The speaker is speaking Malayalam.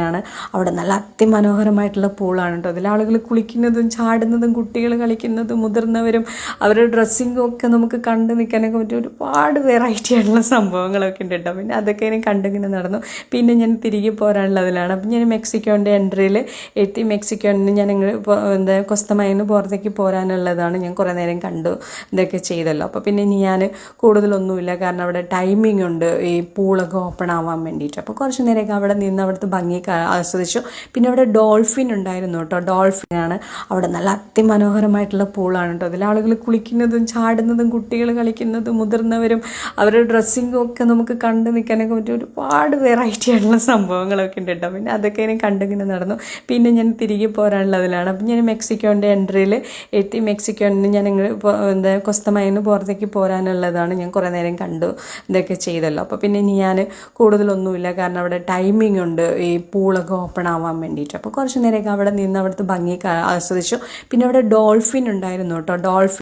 ആണ്. അവിടെ നല്ല അതിമനോഹരമായിട്ടുള്ള പൂളാണ് കേട്ടോ. അതിൽ ആളുകൾ കുളിക്കുന്നതും ചാടുന്നതും കുട്ടികൾ കളിക്കുന്നതും മുതിർന്നവരും അവരുടെ ഡ്രസ്സിങ്ങും ഒക്കെ നമുക്ക് കണ്ടു നിൽക്കാനൊക്കെ പറ്റിയ ഒരുപാട് വെറൈറ്റി ആയിട്ടുള്ള സംഭവങ്ങളൊക്കെ ഉണ്ട് കേട്ടോ. പിന്നെ അതൊക്കെ ഇങ്ങനെ കണ്ടിങ്ങനെ നടന്നു. പിന്നെ ഞാൻ തിരികെ പോരാനുള്ളതിലാണ്. അപ്പം ഞാൻ മെക്സിക്കോൻ്റെ എൻട്രിയിൽ എത്തി. മെക്സിക്കോന് ഞാൻ കൊസ്തമൈന്ന് പുറത്തേക്ക് പോരാനുള്ളതാണ്. ഞാൻ കുറേ നേരം കണ്ടു ഇതൊക്കെ ചെയ്തല്ലോ. അപ്പോൾ പിന്നെ ഇനി ഞാൻ കൂടുതലൊന്നുമില്ല, കാരണം അവിടെ ടൈമിംഗ് ഉണ്ട് ഈ പൂളൊക്കെ ഓപ്പൺ ആവാൻ വേണ്ടിയിട്ട്. അപ്പോൾ കുറച്ച് നേരമൊക്കെ അവിടെ നിന്ന് അവിടുത്തെ ഭംഗി ആസ്വദിച്ചു. പിന്നെ അവിടെ ഡോൾഫിൻ ഉണ്ടായിരുന്നു കേട്ടോ. ഡോൾഫിനാണ് അവിടെ നല്ല അതിമനോഹരമായിട്ടുള്ള പൂളാണ് കേട്ടോ. അതിൽ ആളുകൾ കുളിക്കുന്നതും ചാടുന്നതും കുട്ടികൾ കളിക്കുന്നതും മുതിർന്നവരും അവരുടെ ഡ്രസ്സിങ്ങും ഒക്കെ നമുക്ക് കണ്ടു നിൽക്കാനൊക്കെ പറ്റിയ ഒരുപാട് വെറൈറ്റി ആയിട്ടുള്ള സംഭവങ്ങളൊക്കെ ഉണ്ട് കേട്ടോ. പിന്നെ അതൊക്കെ ഇങ്ങനെ കണ്ടിങ്ങനെ നടന്നു. പിന്നെ ഞാൻ തിരികെ പോരാനുള്ളതിലാണ്. അപ്പം ഞാൻ മെക്സിക്കോൻ്റെ എൻട്രിയിൽ എത്തി. മെക്സിക്കോന് ഞാൻ കൊസ്തമൈന്ന് പുറത്തേക്ക് പോരാനുള്ളതാണ്. ഞാൻ കുറേ നേരം കണ്ടു ഇതൊക്കെ ചെയ്തല്ലോ. അപ്പോൾ പിന്നെ ഇനി ഞാൻ കൂടുതലൊന്നുമില്ല, കാരണം അവിടെ ടൈമിംഗ് ഉണ്ട് ഈ പൂളൊക്കെ ഓപ്പൺ ആവാൻ വേണ്ടിയിട്ട്. അപ്പോൾ കുറച്ച് നേരമൊക്കെ അവിടെ നിന്ന് അവിടുത്തെ ഭംഗി ആസ്വദിച്ചു. പിന്നെ അവിടെ ഡോൾഫിൻ ഉണ്ടായിരുന്നു കേട്ടോ. ഡോൾഫിൻ